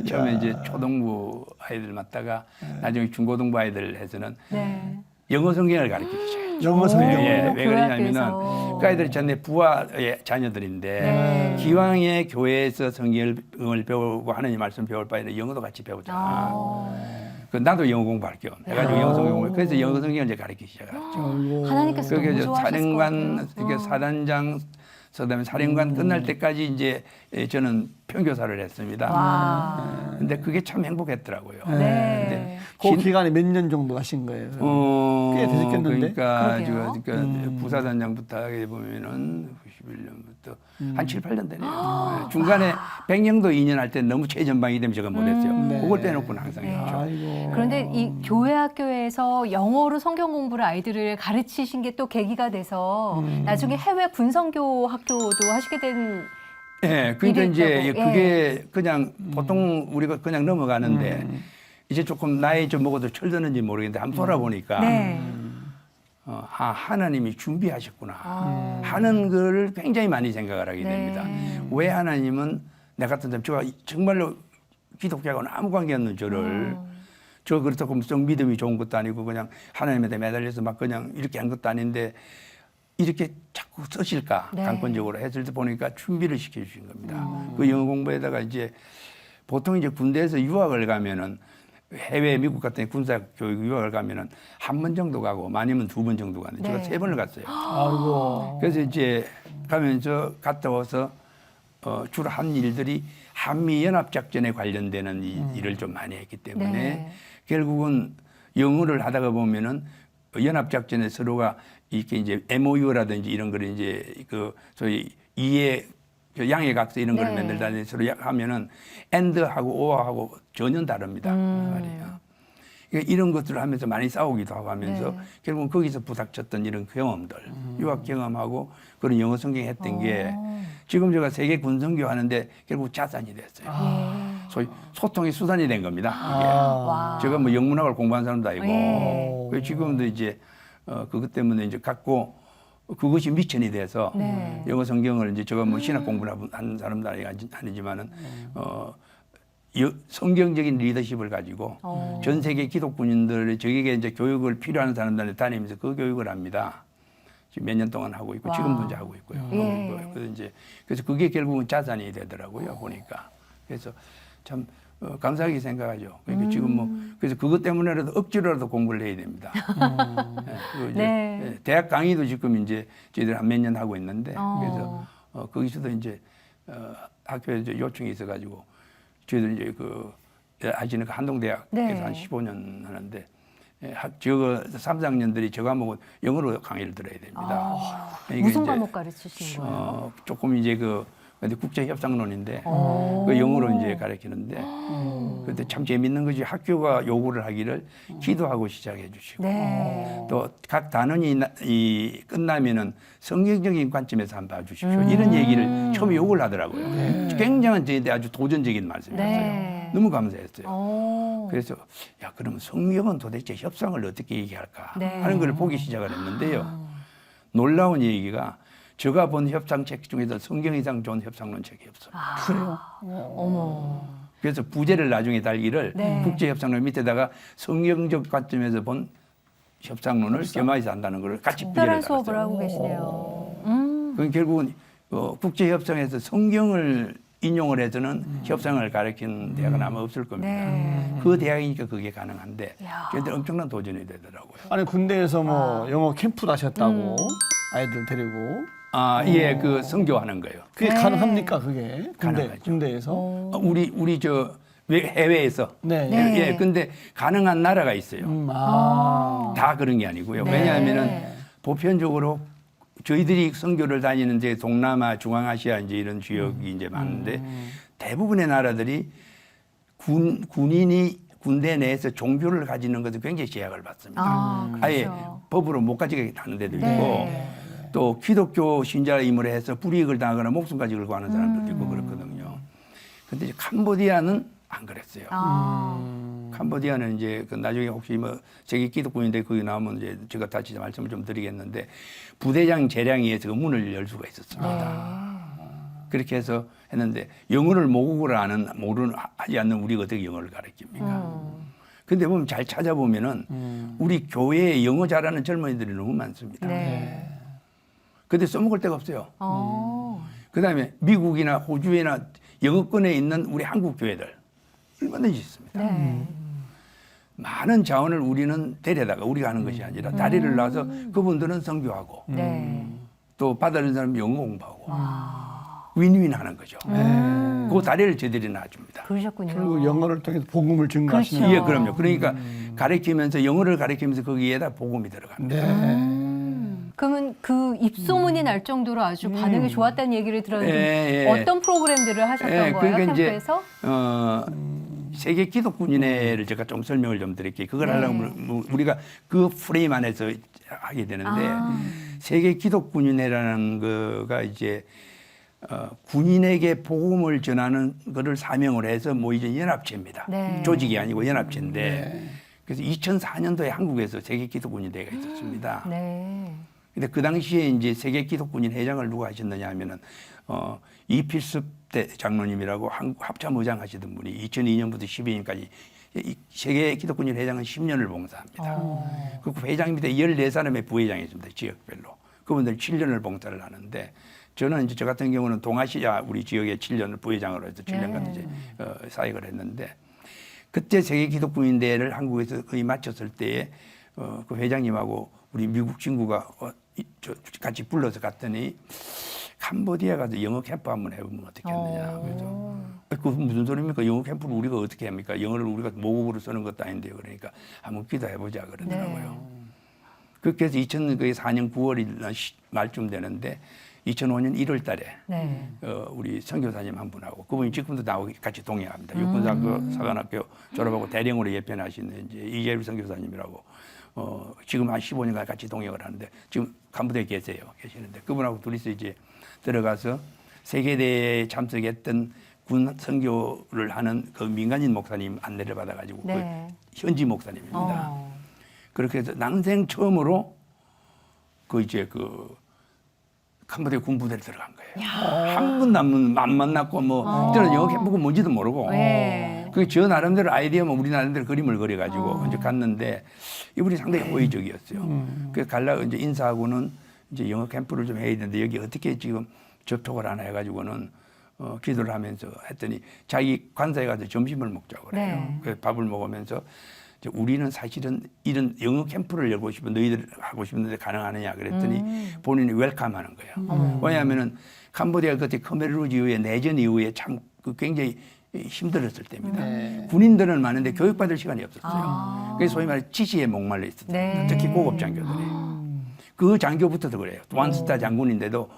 처음에 이제 초등부 아이들 맡다가 나중에 중고등부 아이들 해서는 네. 영어 성경을 가르치죠. 영어 성경. 예, 왜 그러냐면은 교회학교에서. 그 아이들이 전에 부하의 자녀들인데 네. 기왕에 교회에서 성경을 배우고 하나님 말씀 배울 바에는 영어도 같이 배우자. 그 나도 영어 공부할 겸 해가지고 영어 성경 공부. 그래서 영어 성경을 이제 가르치기 시작했죠. 하나님께서 그게 너무 이제 좋아하셨을 사령관 것 같아요. 이렇게 사단장 그다음에 사령관 끝날 때까지 이제 저는 평교사를 했습니다. 와. 근데 그게 참 행복했더라고요. 네. 그 기간에 몇 년 정도 하신 거예요? 꽤 되셨겠는데? 그러니까 그러게요. 부사단장부터 하게 보면은 91년부터 한 7, 8년 되네요. 네, 중간에 백령도 2년 할 때 너무 최전방이 되면 제가 못했어요. 네. 그걸 빼놓고는 항상 네. 했죠. 아이고. 그런데 이 교회 학교에서 영어로 성경 공부를 아이들을 가르치신 게 또 계기가 돼서 나중에 해외 군성교 학교도 하시게 된 예, 그러니까 일이 이제 있다고. 그게 그냥 보통 우리가 그냥 넘어가는데 이제 조금 나이 좀 먹어도 철드는지 모르겠는데 한번 돌아보니까 네. 하나님이 준비하셨구나 아. 하는 걸 굉장히 많이 생각을 하게 네. 됩니다. 왜 하나님은 나 같은 사람 제가 정말로 기독교하고는 아무 관계 없는 저를 저 그렇다고 썩 믿음이 좋은 것도 아니고 그냥 하나님한테 매달려서 막 그냥 이렇게 한 것도 아닌데 이렇게 자꾸 쓰실까 네. 강권적으로 했을 때 보니까 준비를 시켜주신 겁니다. 그 영어 공부에다가 이제 보통 이제 군대에서 유학을 가면은 해외 미국 같은 데 군사 교육 유학을 가면은 한 번 정도 가고 많으면 2번 정도 가는데 제가 네. 3번을 갔어요. 아이고. 그래서 이제 가면서 갔다 와서 주로 한 일들이 한미 연합 작전에 관련되는 일을 좀 많이 했기 때문에 네. 결국은 영어를 하다가 보면은 연합 작전에 서로가 이렇게 이제 MOU라든지 이런 거를 이제 그 저희 이해 양해 각서 이런 거를 네. 만들다 서로 하면은 and하고 or하고 전혀 다릅니다. 말이에요. 그러니까 이런 것들을 하면서 많이 싸우기도 하고 하면서 네. 결국은 거기서 부닥쳤던 이런 경험들, 유학 경험하고 그런 영어 성경 했던 게 지금 제가 세계 군성교 하는데 결국 자산이 됐어요. 소위 소통의 수단이 된 겁니다. 이게. 와. 제가 뭐 영문학을 공부한 사람도 아니고 네. 그래서 지금도 이제 그것 때문에 이제 갖고 그것이 미천이 돼서 네. 영어 성경을 이제 제가 뭐 신학 공부를 한 사람도 아니지만은 성경적인 리더십을 가지고 전 세계 기독군인들의 저에게 이제 교육을 필요한 사람들한테 다니면서 그 교육을 합니다. 지금 몇 년 동안 하고 있고 와. 지금도 이제 하고 있고요. 예. 그래서 그게 결국은 자산이 되더라고요. 보니까 그래서 참 감사하게 생각하죠. 그러니까 지금 뭐 그래서 그것 때문에라도 억지로라도 공부를 해야 됩니다. 네, 그리고 이제 네. 대학 강의도 지금 이제 저희들 한 몇 년 하고 있는데 어. 그래서 거기서도 이제 학교에 이제 요청이 있어가지고 저희들 이제 그 아시는 그 한동대학에서 네. 한 15년 하는데 저거 3, 4학년들이 저 과목은 영어로 강의를 들어야 됩니다. 그러니까 무슨 이제 과목 가르치시는 거예요? 조금 이제 근데 국제협상론인데 오. 그 영어로 이제 가르치는데 그때 참 재밌는 것이 학교가 요구를 하기를 기도하고 시작해 주시고 네. 또 각 단원이 끝나면은 성경적인 관점에서 한번 봐주십시오. 이런 얘기를 처음에 요구를 하더라고요. 굉장한 저희한테 아주 도전적인 말씀이었어요. 네. 너무 감사했어요. 오. 그래서 야 그러면 성경은 도대체 협상을 어떻게 얘기할까 네. 하는 걸 보기 시작을 했는데요. 놀라운 얘기가 제가 본 협상책 중에서 성경 이상 좋은 협상론 책이 없어. 그래요. 어머. 그래서 부제를 나중에 달기를 네. 국제협상론 밑에다가 성경적 관점에서 본 협상론을 겸해서 한다는 걸 같이 특별한 부제를 수업을 달았어요. 하고 계시네요. 그건 결국은 국제협상에서 성경을 인용을 해서는 협상을 가르치는 대학은 아마 없을 겁니다. 네. 그 대학이니까 그게 가능한데 야. 그런데 엄청난 도전이 되더라고요. 아니 군대에서 뭐 영어 캠프 하셨다고 아이들 데리고 예, 그 선교하는 거예요. 그게 네. 가능합니까 그게 가능하죠. 군대에서? 우리 저 해외에서 네. 네. 예, 근데 가능한 나라가 있어요. 다 그런 게 아니고요. 네. 왜냐하면은 보편적으로 저희들이 선교를 다니는데 동남아, 중앙아시아 이제 이런 지역이 이제 많은데 대부분의 나라들이 군인이 군대 내에서 종교를 가지는 것을 굉장히 제약을 받습니다. 그렇죠. 아예 법으로 못 가지게 하는 데도 있고 네. 또 기독교 신자임을 해서 불이익을 당하거나 목숨까지 걸고 하는 사람들도 있고 그렇거든요. 근데 이제 캄보디아는 안 그랬어요. 캄보디아는 이제 그 나중에 혹시 뭐 세계 기독군인데 거기 나오면 이제 제가 다시 말씀을 좀 드리겠는데 부대장 재량에 의해서 그 문을 열 수가 있었습니다. 그렇게 해서 했는데 영어를 모국어로 하지 않는 우리가 어떻게 영어를 가르칩니까? 근데 보면 잘 찾아보면은 우리 교회에 영어 잘하는 젊은이들이 너무 많습니다. 네. 근데 써먹을 데가 없어요. 그다음에 미국이나 호주에나 영어권에 있는 우리 한국 교회들 얼마든지 있습니다. 네. 많은 자원을 우리는 데려다가 우리가 하는 것이 아니라 다리를 놔서 그분들은 선교하고 네. 또 받아들인 사람이 영어 공부하고 윈윈 하는 거죠. 그 다리를 저들이 놔줍니다. 그러셨군요. 그리고 영어를 통해서 복음을 증거하시는 그렇죠. 예, 그럼요. 그러니까 가르치면서 영어를 가르치면서 거기에다 복음이 들어갑니다. 그러면 그 입소문이 날 정도로 아주 반응이 좋았다는 얘기를 들었는데 예, 예. 어떤 프로그램들을 하셨던 거예요? 그러니까 이제 캠프에서? 세계 기독군인회를 제가 좀 설명을 좀 드릴게요. 그걸 하려면 우리가 그 프레임 안에서 하게 되는데 세계 기독군인회라는 거가 이제 군인에게 복음을 전하는 것을 사명으로 해서 모이는 연합체입니다. 네. 조직이 아니고 연합체인데 그래서 2004년도에 한국에서 세계 기독군인회가 있었습니다. 네. 근데 그 당시에 이제 세계 기독군인 회장을 누가 하셨느냐 하면은 이필섭 대 장로님이라고 한국 합참의장 하시던 분이 2002년부터 12년까지 세계 기독군인 회장은 10년을 봉사합니다. 그 회장 밑에 14사람의 부회장이 있습니다. 지역별로. 그분들 7년을 봉사를 하는데 저는 이제 저 같은 경우는 동아시아 우리 지역의 7년을 부회장으로 해서 7년간 이제 사역을 했는데 그때 세계 기독군인대회를 한국에서 거의 마쳤을 때에 그 회장님하고 우리 미국 친구가 같이 불러서 갔더니 캄보디아 가서 영어 캠프 한번 해보면 어떻겠느냐. 그래서 그 무슨 소리입니까? 영어 캠프를 우리가 어떻게 합니까? 영어를 우리가 모국어로 쓰는 것도 아닌데요. 그러니까 한번 기도해보자 그러더라고요. 그렇게 해서 2004년 9월 말쯤 되는데 2005년 1월 달에 네. 우리 선교사님 한 분하고 그분이 지금도 나하고 같이 동행합니다. 육군사관학교 졸업하고 대령으로 예편하시는 이제 이재율 선교사님이라고 지금 한 15년간 같이 동행을 하는데 지금 캄보디아에 계시는데 그분하고 둘이서 이제 들어가서 세계대회에 참석했던 군 선교를 하는 그 민간인 목사님 안내를 받아가지고 네. 그 현지 목사님입니다. 그렇게 해서 난생 처음으로 그 이제 그 캄보디아 군부대를 들어간 거예요. 한 번도 안 만났고 뭐 저는 영어 캠프가 뭔지도 모르고 네. 그 저 나름대로 아이디어만 우리 나름대로 그림을 그려가지고 이제 갔는데 이분이 상당히 호의적이었어요. 그래서 가려고 이제 인사하고는 이제 영어 캠프를 좀 해야 되는데 여기 어떻게 지금 접촉을 하나 해가지고는 기도를 하면서 했더니 자기 관사에 가서 점심을 먹자고 그래요. 네. 그래서 밥을 먹으면서 우리는 사실은 이런 영어 캠프를 열고 싶어 너희들 하고 싶은데 가능하느냐 그랬더니 본인이 웰컴하는 거예요. 왜냐하면은 캄보디아 그때 khmer 이후에 내전 이후에 참 그 굉장히 힘들었을 때입니다. 군인들은 많은데 교육받을 시간이 없었어요. 그래서 소위 말해 지시에 목말라 있었어요. 네. 특히 고급 장교들이. 그 장교부터도 그래요. 완스타 장군인데도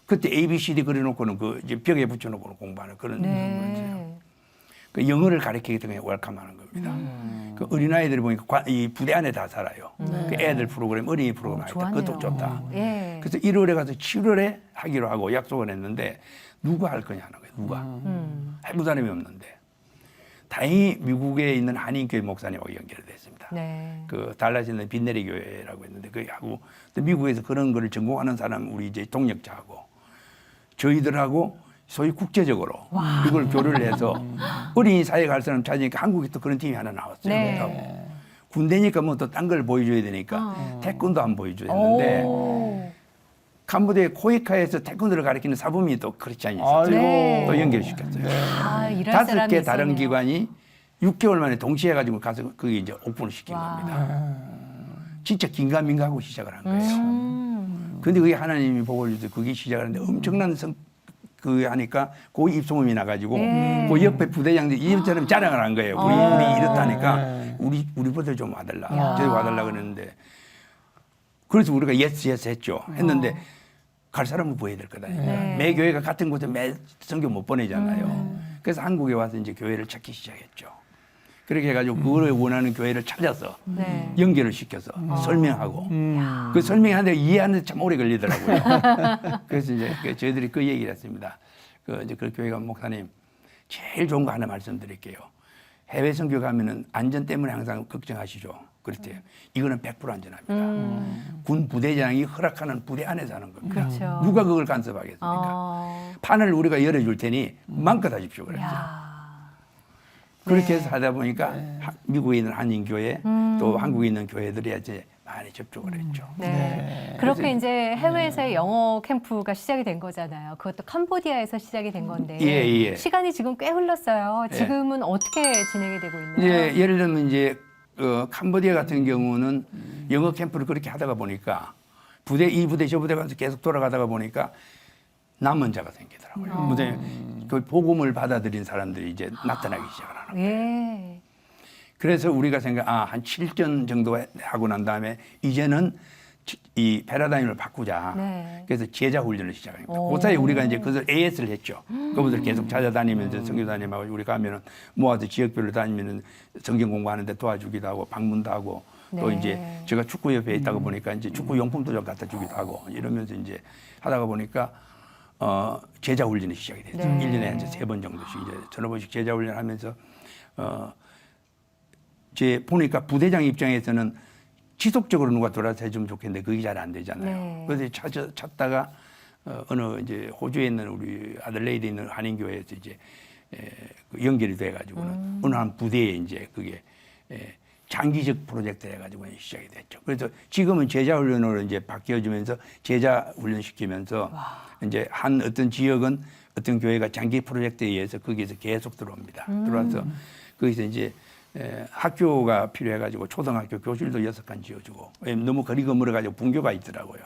그때 ABCD 그려놓고는 그 이제 벽에 붙여놓고 공부하는 그런 거였어요. 그 영어를 가르치기 때문에 웰컴하는 겁니다. 그 어린아이들이 보니까 이 부대 안에 다 살아요. 그 애들 프로그램, 어린이 프로그램 할 때 그것도 좋다. 예. 그래서 1월에 가서 7월에 하기로 하고 약속을 했는데 누가 할 거냐 하는 거예요. 누가. 해본 사람이 없는데. 다행히 미국에 있는 한인교회 목사님하고 연결이 됐습니다. 네. 그 달라스에 있는 빈네리 교회라고 했는데 그 하고 또 미국에서 그런 거를 전공하는 사람 우리 이제 동력자하고 저희들하고 소위 국제적으로 이걸 교류를 해서 어린이 사회 갈 사람 찾으니까 한국에 또 그런 팀이 하나 나왔어요. 네. 그렇다고. 군대니까 뭐 또 딴 걸 보여줘야 되니까 태권도 안 보여줘야 했는데 오. 캄보디아 코이카에서 태권도를 가르치는 사범이 또 크리스찬이 아이고. 있었어요. 네. 또 연결시켰어요. 아, 일할 다섯 사람이 개 다른 있었네요. 기관이 6개월 만에 동시에 가지고 가서 그게 이제 오픈을 시킨 와. 겁니다. 진짜 긴가민가하고 시작을 한 거예요. 음. 근데 그게 하나님이 복을 주셔서 그게 시작하는데 엄청난 그 하니까 그 입소문이 나가지고 네. 그 옆에 부대장들이 이처럼 자랑을 한 거예요. 우리 이렇다니까 네. 우리보다 좀 와달라. 야. 저희 와달라 그랬는데 그래서 우리가 예스 했죠. 했는데 갈 사람은 보여야 될 거다. 네. 매 교회가 같은 곳에 매 선교 못 보내잖아요. 그래서 한국에 와서 이제 교회를 찾기 시작했죠. 그렇게 해가지고 그걸 원하는 교회를 찾아서 네. 연결을 시켜서 설명하고 그 설명하는데 이해하는데 참 오래 걸리더라고요. 그래서 이제 저희들이 그 얘기를 했습니다. 이제 그 교회가 목사님 제일 좋은 거 하나 말씀드릴게요. 해외 선교 가면은 안전 때문에 항상 걱정하시죠. 그랬대요. 이거는 100% 안전합니다. 군 부대장이 허락하는 부대 안에서 하는 겁니다. 그렇죠. 누가 그걸 간섭하겠습니까? 판을 우리가 열어줄 테니 마음껏 하십시오. 그랬어요. 야. 그렇게 네. 해서 하다 보니까 미국에 있는 한인교회 또 한국에 있는 교회들이 이제 많이 접촉을 했죠. 네. 그렇게 이제 해외에서의 영어 캠프가 시작이 된 거잖아요. 그것도 캄보디아에서 시작이 된 건데 예. 시간이 지금 꽤 흘렀어요. 예. 지금은 어떻게 진행이 되고 있나요? 이제 예를 들면 이제 캄보디아 같은 경우는 영어 캠프를 그렇게 하다가 보니까 이 부대 저 부대 가서 계속 돌아가다가 보니까 남은 자가 생기더라고요. 근데 그 복음을 받아들인 사람들이 이제 나타나기 시작을 하는 거예요. 예. 그래서 우리가 한 7전 정도 하고 난 다음에 이제는 이 패러다임을 바꾸자. 네. 그래서 제자 훈련을 시작한 겁니다. 오. 그 사이에 우리가 이제 그것을 AS를 했죠. 그분들 계속 찾아다니면서 선교사님하고 우리 가면은 모아서 지역별로 다니면은 성경 공부하는데 도와주기도 하고 방문도 하고 또 네. 이제 제가 축구협회에 있다가 보니까 이제 축구 용품도 좀 갖다 주기도 하고 이러면서 이제 하다가 보니까 제자 훈련이 시작이 됐죠. 네. 1년에 이제 3번 정도씩 이제 서너 번씩 제자 훈련하면서 제 보니까 부대장 입장에서는 지속적으로 누가 돌아서 해주면 좋겠는데 그게 잘 안 되잖아요. 네. 그래서 찾다가 어느 이제 호주에 있는 우리 아들레이드에 있는 한인교회에서 이제 그 연결이 돼가지고는 어느 한 부대에 이제 그게 장기적 프로젝트 해가지고 시작이 됐죠. 그래서 지금은 제자 훈련으로 이제 바뀌어지면서 제자 훈련 시키면서 이제 한 어떤 지역은 어떤 교회가 장기 프로젝트에 의해서 거기에서 계속 들어옵니다. 들어와서 거기서 이제 학교가 필요해가지고 초등학교 교실도 6칸 지어주고 너무 거리가 멀어가지고 분교가 있더라고요.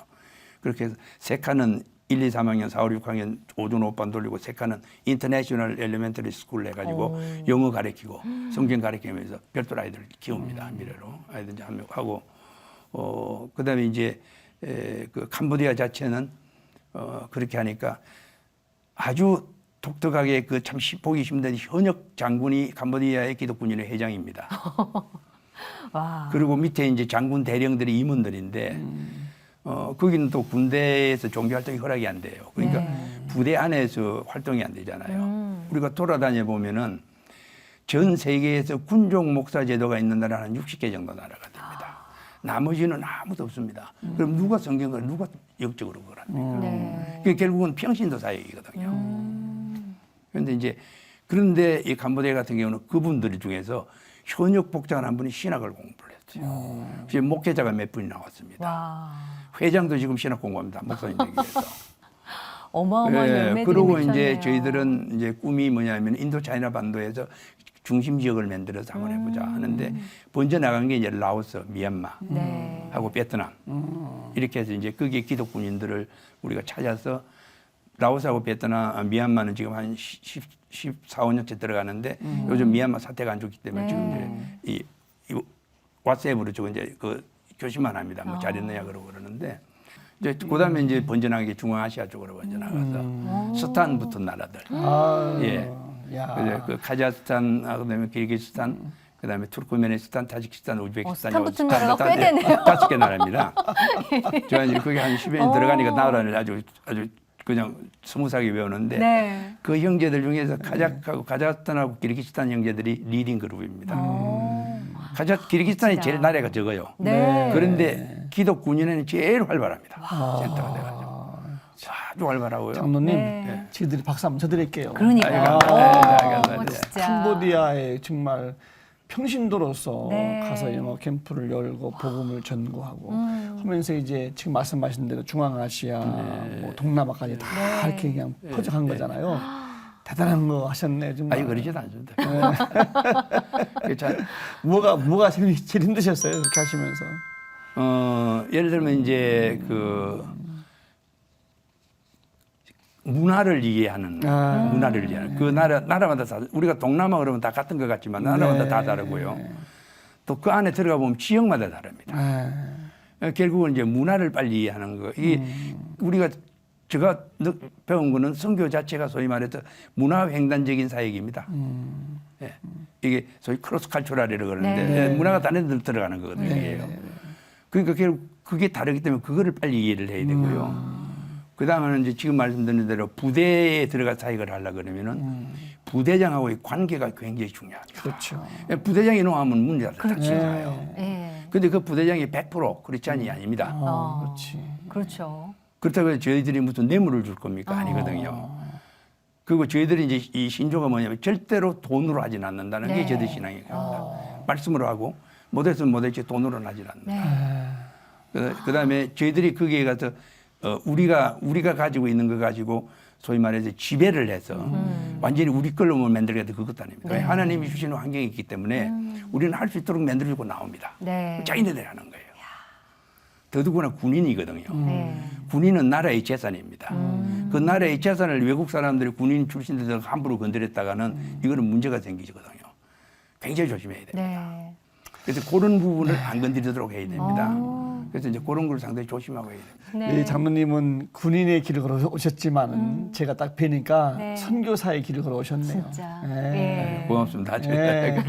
그렇게 해서 3칸은 1, 2, 3학년, 4, 5, 6학년 오전 오반 돌리고 3칸은 인터내셔널 엘리멘터리 스쿨 해가지고 영어 가르치고 성경 가르치면서 별도로 아이들을 키웁니다. 미래로 아이들 이제 한 명 하고 그다음에 이제 그 캄보디아 자체는 그렇게 하니까 아주 독특하게 그 참 보기 힘든 현역 장군이 캄보디아의 기독군인의 회장입니다. 와. 그리고 밑에 이제 장군 대령들이 임원들인데 거기는 또 군대에서 종교 활동이 허락이 안 돼요. 그러니까 네. 부대 안에서 활동이 안 되잖아요. 우리가 돌아다녀 보면은 전 세계에서 군종 목사 제도가 있는 나라는 한 60개 정도 나라가 됩니다. 나머지는 아무도 없습니다. 그럼 누가 성경을 누가 영적으로 그럽니까? 네. 그게 결국은 평신도 사역이거든요. 그런데 이 캄보디아 같은 경우는 그분들 중에서 현역 복장을 한 분이 신학을 공부를 했어요. 지금 목회자가 몇 분이 나왔습니다. 와. 회장도 지금 신학 공부합니다. 목사님 되기 위해서. 어마어마한 열매들이 그리고 이제 맺혔네요. 저희들은 이제 꿈이 뭐냐면 인도 차이나 반도에서 중심 지역을 만들어서 한번 해보자 하는데 먼저 나간 게 이제 라오스, 미얀마 네. 하고 베트남 이렇게 해서 이제 거기에 기독군인들을 우리가 찾아서 라오스하고 베트남, 미얀마는 지금 한 14, 15년째 들어가는데 요즘 미얀마 사태가 안 좋기 때문에 네. 지금 이제 이 왓츠앱으로 지금 이제 그 교신만 합니다. 뭐 잘했느냐 그러고 그러는데 이제 그다음에 이제 번져나간 게 중앙아시아 쪽으로 번져나가서 스탄 붙은 나라들. 예. 야. 그래서 그 카자흐스탄, 그다음에 키르기스탄, 그다음에 투르크메니스탄, 타지키스탄, 우즈베키스탄, 스탄 붙은 나라가 꽤 되네요. 5개 나라입니다. 제가 이제 거기 한 10년 들어가니까 나라를 아주 그냥 스무스하게 외우는데 네. 그 형제들 중에서 카자흐하고 카자흐스탄하고 키르기스탄 형제들이 리딩 그룹입니다. 키르기스탄이 진짜. 제일 나라가 적어요. 네. 그런데 기독 군인회는 제일 활발합니다. 센터가 돼가지고 아주 활발하고요. 장로님, 네. 저희들이 박수 한번 쳐드릴게요. 그러니까요. 감사합니다. 진짜. 캄보디아에 정말 평신도로서 네. 가서 영어 캠프를 열고 복음을 전구하고 하면서 이제 지금 말씀하신 대로 중앙아시아, 뭐 동남아까지 다 네. 이렇게 그냥 퍼져간 거잖아요. 대단한 거 하셨네 정말. 아니 그러지도 않습니다. 참, 뭐가 제일 힘드셨어요 이렇게 하시면서? 예를 들면 이제 그 문화를 이해하는 문화를 이해하는 그 나라마다 다 우리가 동남아 그러면 다 같은 것 같지만 나라마다 네. 다 다르고요. 또 그 안에 들어가 보면 지역마다 다릅니다. 결국은 이제 문화를 빨리 이해하는 거. 이 우리가 제가 배운 거는 선교 자체가 소위 말해서 문화 횡단적인 사역입니다. 예. 이게 소위 크로스 칼츄랄이라고 그러는데 네. 예, 문화가 다른 데 들어가는 거거든요. 이게요. 그러니까 결국 그게 다르기 때문에 그거를 빨리 이해를 해야 되고요. 그 다음에는 이제 지금 말씀드린 대로 부대에 들어가 사역을 하려고 그러면은 부대장하고의 관계가 굉장히 중요합니다. 그렇죠. 부대장이 노하면 문제가 다 그렇죠. 생겨요. 네. 근데 그 부대장이 100% 크리스찬이 아닙니다. 그렇지. 그렇죠. 그렇다고 해서 저희들이 무슨 뇌물을 줄 겁니까? 아니거든요. 그리고 저희들이 이제 이 신조가 뭐냐면 절대로 돈으로 하진 않는다는 네. 게 저희들 신앙입니다. 말씀으로 하고 못했으면 못했지 돈으로는 하진 않는다. 네. 그다음에 저희들이 거기에 가서 우리가 가지고 있는 거 가지고 소위 말해서 지배를 해서 완전히 우리 걸로 만들겠다 그것도 아닙니다. 네. 하나님이 주시는 환경이 있기 때문에 우리는 할 수 있도록 만들어주고 나옵니다. 네. 자기네들이 하는 거예요. 더더구나 군인이거든요. 네. 군인은 나라의 재산입니다. 그 나라의 재산을 외국 사람들이 군인 출신들 함부로 건드렸다가는 이거는 문제가 생기거든요. 굉장히 조심해야 됩니다. 네. 그래서 그런 부분을 안 건드리도록 해야 됩니다. 어. 그래서 이제 그런 걸 상당히 조심하고 해야 됩니다. 네. 이 장로님은 군인의 길을 걸어 오셨지만은 제가 딱 뵈니까 네. 선교사의 길을 걸어 오셨네요. 진짜. 네. 예. 고맙습니다. 네.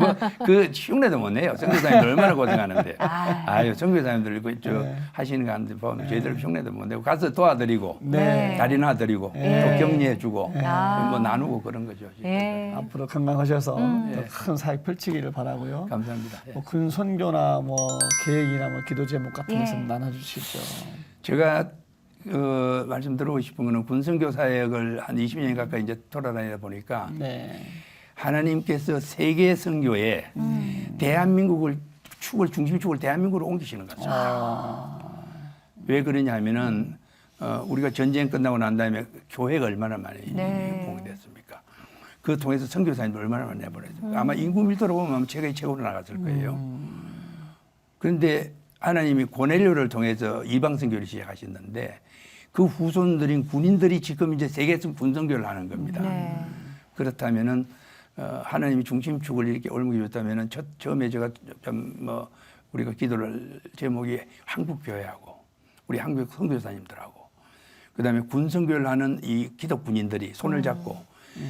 그 흉내도 못 내요. 선교사님들 얼마나 고생하는데. 아. 아유, 선교사님들 저 네. 하시는 거 하는데 보면 저희들 흉내도 못 내고 가서 도와드리고 네. 다리나 드리고 네. 또 격려해주고 아. 뭐 나누고 그런 거죠. 예. 앞으로 건강하셔서 더 큰 사역 펼치기를 바라고요. 감사합니다. 예. 뭐 군 선교나 뭐 계획이나 뭐 기도 제목 같은 예. 것을 나눠주시죠. 제가 말씀드리고 싶은 거는 군선교 사역을 한 20년 가까이 이제 돌아다니다 보니까 네. 하나님께서 세계 선교에 대한민국을 중심축을 대한민국으로 옮기시는 것 같습니다. 왜 그러냐면은 우리가 전쟁 끝나고 난 다음에 교회가 얼마나 많이 네. 봉헌됐습니까? 그 통해서 선교사님들 얼마나 많이 내보냈습니까? 아마 인구 밀도로 보면 최고의 최고로 나갔을 거예요. 그런데 하나님이 고넬료를 통해서 이방 선교를 시작하셨는데 그 후손들인 군인들이 지금 이제 세계 군선교를 하는 겁니다. 네. 그렇다면은 하나님이 중심축을 이렇게 올무게 줬다면은 처음에 제가 좀 뭐 우리가 기도를 제목이 한국 교회하고 우리 한국 선교사님들하고 그다음에 군 선교를 하는 이 기독 군인들이 손을 잡고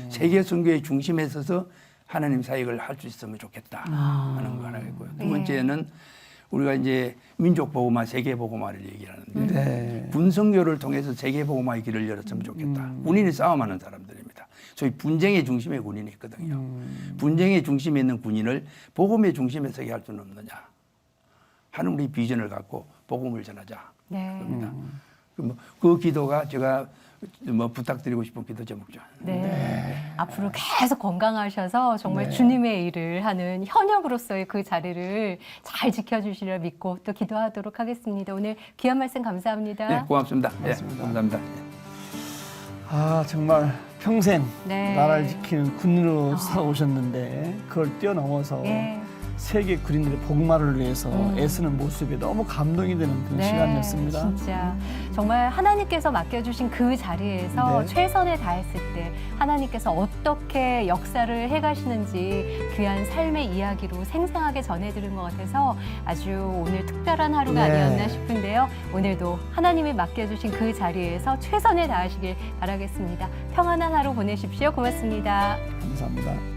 세계 선교의 중심에 서서 하나님 사역을 할 수 있으면 좋겠다 하는 거 하나겠고요. 두 번째는 우리가 이제 민족 보고마, 세계 보고마를 얘기하는데 네. 군 선교를 통해서 세계 보고마의 길을 열었으면 좋겠다. 군인이 싸움하는 사람들입니다. 소위 분쟁의 중심에 군인이 있거든요. 분쟁의 중심에 있는 군인을 복음의 중심에 서게 할 수는 없느냐 하는 우리 비전을 갖고 복음을 전하자. 네. 겁니다. 그 기도가 제가 뭐 부탁드리고 싶은 기도 제목죠. 네. 앞으로 계속 건강하셔서 정말 네. 주님의 일을 하는 현역으로서의 그 자리를 잘 지켜주시려 믿고 또 기도하도록 하겠습니다. 오늘 귀한 말씀 감사합니다. 네, 고맙습니다. 감사합니다. 아 정말 평생 네. 나라를 지키는 군인으로 살아오셨는데 그걸 뛰어넘어서 예. 세계 군인들의 복마를 위해서 애쓰는 모습이 너무 감동이 되는 그런 시간이었습니다. 진짜 정말 하나님께서 맡겨주신 그 자리에서 네. 최선을 다했을 때 하나님께서 어떻게 역사를 해가시는지 귀한 삶의 이야기로 생생하게 전해드린 것 같아서 아주 오늘 특별한 하루가 네. 아니었나 싶은데요. 오늘도 하나님이 맡겨주신 그 자리에서 최선을 다하시길 바라겠습니다. 평안한 하루 보내십시오. 고맙습니다. 감사합니다.